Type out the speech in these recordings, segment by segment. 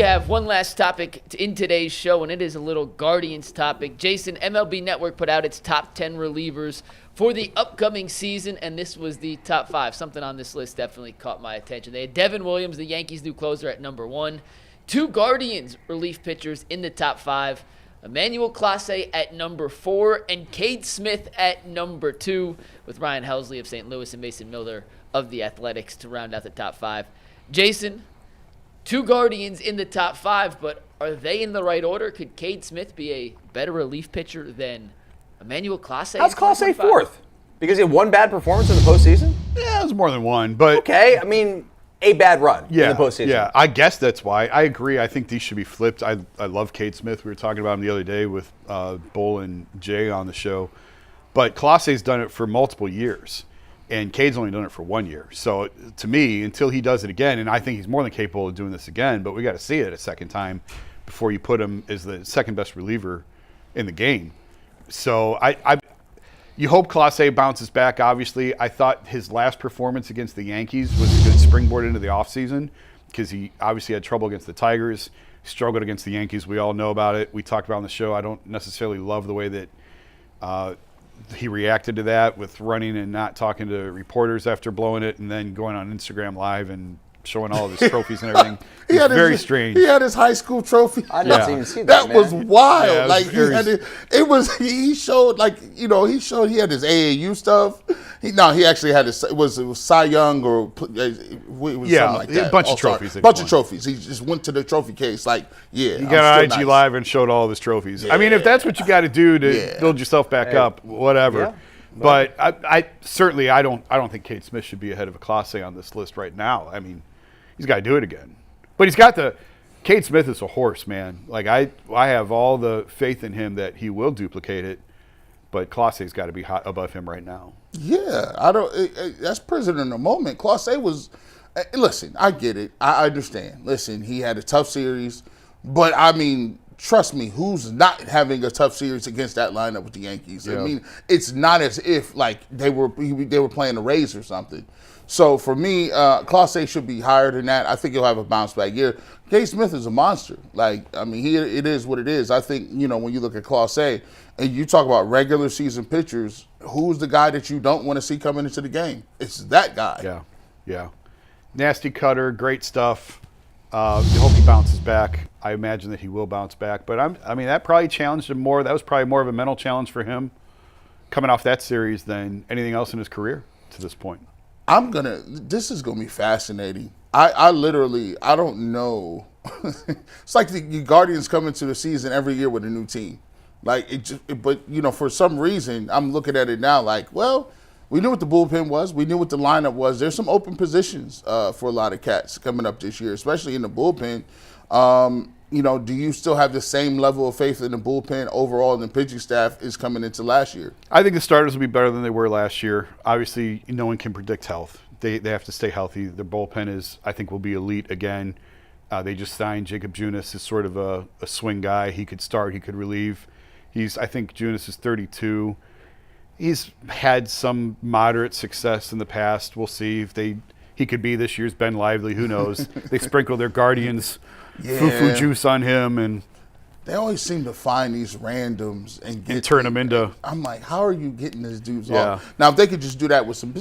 We have one last topic in today's show, and it is a little Guardians topic. Jason, MLB Network put out its top 10 relievers for the upcoming season, and this was the top 5. Something on this list definitely caught my attention. They had Devin Williams, the Yankees' new closer, at number 1. 2 Guardians relief pitchers in the top 5. Emmanuel Clase at number 4, and Cade Smith at number 2, with Ryan Helsley of St. Louis and Mason Miller of the Athletics to round out the top 5. Jason, 2 Guardians in the top 5, but are they in the right order? Could Cade Smith be a better relief pitcher than Emmanuel Clase? How's Clase 4th? Because he had one bad performance in the postseason? Yeah, it was more than one, but okay, I mean, a bad run in the postseason. Yeah, I guess that's why. I agree. I think these should be flipped. I love Cade Smith. We were talking about him the other day with Bull and Jay on the show. But Clase's done it for multiple years, and Cade's only done it for 1 year. So to me, until he does it again, and I think he's more than capable of doing this again, but we got to see it a second time before you put him as the second best reliever in the game. So you hope Clase bounces back, obviously. I thought his last performance against the Yankees was a good springboard into the offseason because he obviously had trouble against the Tigers, struggled against the Yankees. We all know about it. We talked about it on the show. I don't necessarily love the way that he reacted to that with running and not talking to reporters after blowing it and then going on Instagram Live and showing all of his trophies and everything. It was very strange. He had his high school trophy. I didn't even see that. That was wild. Yeah, like he showed he had his AAU stuff. He actually had his, it was Cy Young or it was something like that. A bunch of trophies. Bunch of trophies. He just went to the trophy case he got on IG Live and showed all of his trophies. Yeah. I mean, if that's what you got to do to build yourself back up, whatever. Yeah. But I certainly don't think Cade Smith should be ahead of a Clase on this list right now. I mean, he's got to do it again. But Cade Smith is a horse, man. Like I have all the faith in him that he will duplicate it. But Clase's got to be hot above him right now. Yeah, that's prisoner in the moment. Clase was, listen, I get it. I understand. Listen, he had a tough series. But, I mean, trust me, who's not having a tough series against that lineup with the Yankees? Yeah. I mean, it's not as if, like, they were playing the Rays or something. So, for me, Clase should be higher than that. I think he'll have a bounce-back year. Cade Smith is a monster. Like, I mean, it is what it is. I think, when you look at Clase and you talk about regular season pitchers, who's the guy that you don't want to see coming into the game? It's that guy. Yeah. Nasty cutter, great stuff. I hope he bounces back. I imagine that he will bounce back. But, that probably challenged him more. That was probably more of a mental challenge for him coming off that series than anything else in his career to this point. This is going to be fascinating. I don't know. It's like the Guardians come into the season every year with a new team. But for some reason, I'm looking at it now like, well, we knew what the bullpen was. We knew what the lineup was. There's some open positions for a lot of cats coming up this year, especially in the bullpen. Do you still have the same level of faith in the bullpen overall and the pitching staff is coming into last year? I think the starters will be better than they were last year. Obviously, no one can predict health. They have to stay healthy. Their bullpen I think will be elite again. They just signed Jacob Junis as sort of a swing guy. He could start, he could relieve. I think Junis is 32. He's had some moderate success in the past. We'll see if he could be this year's Ben Lively. Who knows? They sprinkle their Guardians foo-foo juice on him, and they always seem to find these randoms and turn them into. I'm like, how are you getting these dudes off? Now, if they could just do that with some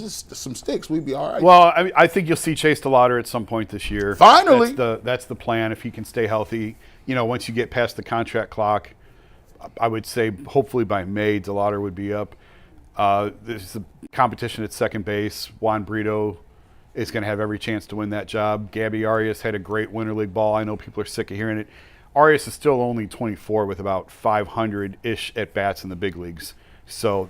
sticks, we'd be all right. Well, I think you'll see Chase DeLauder at some point this year. Finally, that's the plan. If he can stay healthy, once you get past the contract clock, I would say hopefully by May, DeLauder would be up. There's a competition at second base. Juan Brito is going to have every chance to win that job. Gabby Arias had a great Winter League ball. I know people are sick of hearing it. Arias is still only 24 with about 500-ish at-bats in the big leagues. So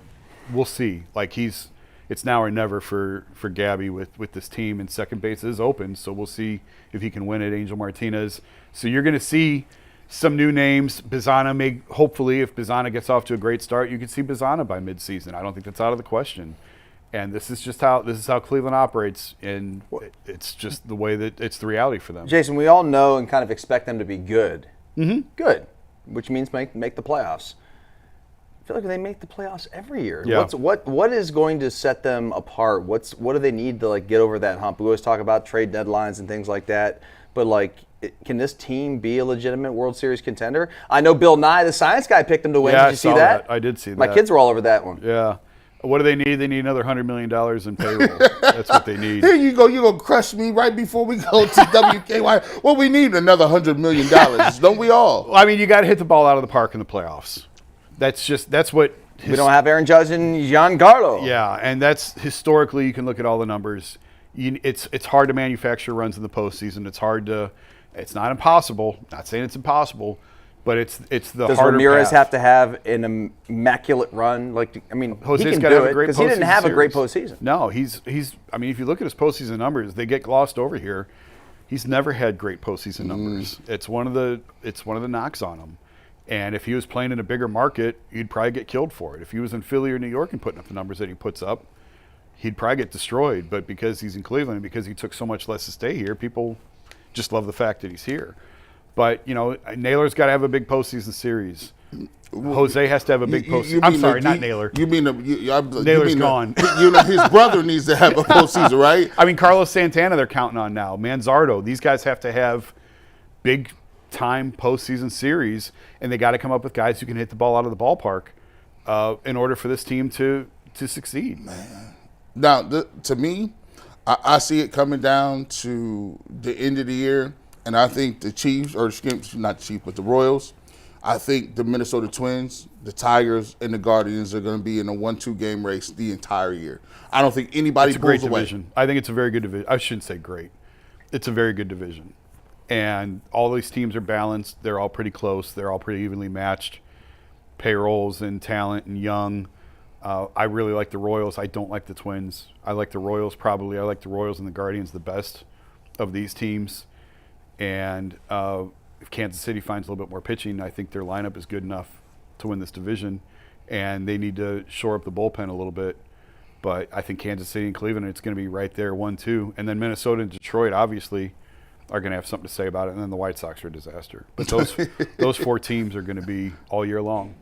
we'll see. It's now or never for Gabby with this team, and second base is open. So we'll see if he can win it. Angel Martinez. So you're going to see some new names. Bizana hopefully, if Bizana gets off to a great start, you could see Bizana by midseason. I don't think that's out of the question. And this is how Cleveland operates, and it's just the way that it's the reality for them. Jason, we all know and kind of expect them to be good. Mm-hmm. Good, which means make the playoffs. I feel like they make the playoffs every year. Yeah. What is going to set them apart? What do they need to get over that hump? We always talk about trade deadlines and things like that, but can this team be a legitimate World Series contender? I know Bill Nye, the science guy, picked them to win. Yeah, Did you see that? I did see that. My kids were all over that one. Yeah. What do they need? They need another $100 million in payroll. That's what they need. Here you go. You're going to crush me right before we go to WKY. Well, we need another $100 million, don't we all? Well, I mean, you got to hit the ball out of the park in the playoffs. That's what. We don't have Aaron Judge and Giancarlo. Yeah, and that's historically, you can look at all the numbers. It's hard to manufacture runs in the postseason. It's not impossible. Not saying it's impossible, but it's the Does harder Ramirez path. have to have an immaculate run? Jose's he can got to do have it a great because he didn't postseason have a great series. postseason. No, he's. I mean, if you look at his postseason numbers, they get glossed over here. He's never had great postseason numbers. It's one of the knocks on him. And if he was playing in a bigger market, he'd probably get killed for it. If he was in Philly or New York and putting up the numbers that he puts up, he'd probably get destroyed. But because he's in Cleveland, because he took so much less to stay here, people just love the fact that he's here. But, Naylor's got to have a big postseason series. Jose has to have a big postseason. I'm sorry, not Naylor. You mean Naylor's gone. His brother needs to have a postseason, right? I mean, Carlos Santana they're counting on now. Manzardo. These guys have to have big time postseason series, and they got to come up with guys who can hit the ball out of the ballpark in order for this team to succeed. Man. Now, to me, I see it coming down to the end of the year, and I think the Chiefs, or not the Chiefs, but the Royals, I think the Minnesota Twins, the Tigers, and the Guardians are going to be in a 1-2 game race the entire year. I don't think anybody It's a great pulls away. division. I think it's a very good division. I shouldn't say great. It's a very good division. And all these teams are balanced. They're all pretty close. They're all pretty evenly matched. Payrolls and talent and young. I really like the Royals. I don't like the Twins. I like the Royals probably. I like the Royals and the Guardians the best of these teams. And if Kansas City finds a little bit more pitching, I think their lineup is good enough to win this division. And they need to shore up the bullpen a little bit. But I think Kansas City and Cleveland, it's going to be right there, 1-2. And then Minnesota and Detroit, obviously, are going to have something to say about it, and then the White Sox are a disaster. But those four teams are going to be all year long.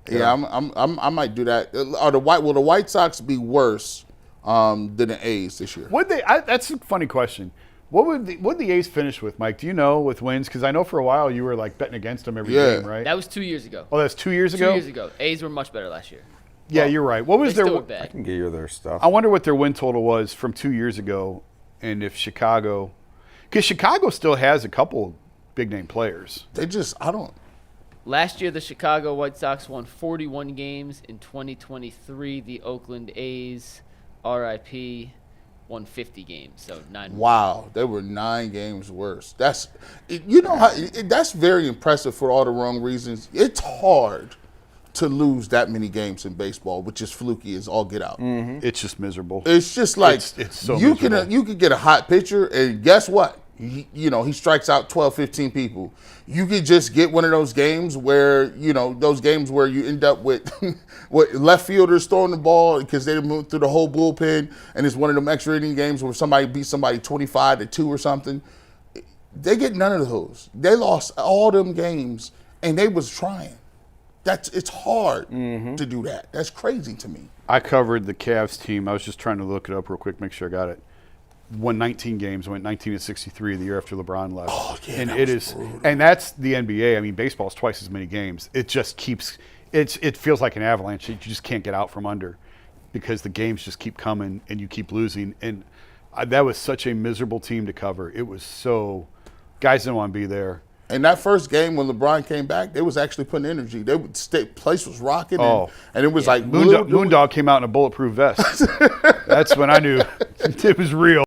Yeah, I might do that. Will the White Sox be worse than the A's this year? Would they? That's a funny question. What would the A's finish with, Mike? Do you know with wins? Because I know for a while you were like betting against them every game, right? That was 2 years ago. Oh, that's 2 years ago. 2 years ago, A's were much better last year. Yeah, you're right. What was They their? still were bad. I can get you their stuff. I wonder what their win total was from 2 years ago, and if Chicago, because Chicago still has a couple big name players. Last year, the Chicago White Sox won 41 games. In 2023, the Oakland A's, RIP, won 50 games. So 9. Wow, they were 9 games worse. That's very impressive for all the wrong reasons. It's hard to lose that many games in baseball, which is fluky as all get out. Mm-hmm. It's just miserable. It's just like it's so you miserable. can get a hot pitcher, and guess what? He strikes out 12, 15 people. You could just get one of those games where you end up with left fielders throwing the ball because they moved through the whole bullpen, and it's one of them extra inning games where somebody beats somebody 25-2 or something. They get none of those. They lost all them games, and they was trying. It's hard to do that. That's crazy to me. I covered the Cavs team. I was just trying to look it up real quick, make sure I got it. Won 19 games, went 19-63 the year after LeBron left. Oh, yeah, and that was brutal. and that's the NBA. I mean, baseball's twice as many games. It just keeps it feels like an avalanche. You just can't get out from under because the games just keep coming and you keep losing. And that was such a miserable team to cover. It was so guys didn't want to be there. And that first game when LeBron came back, they was actually putting energy. Place was rocking, and it was like Moondog came out in a bulletproof vest. That's when I knew it was real.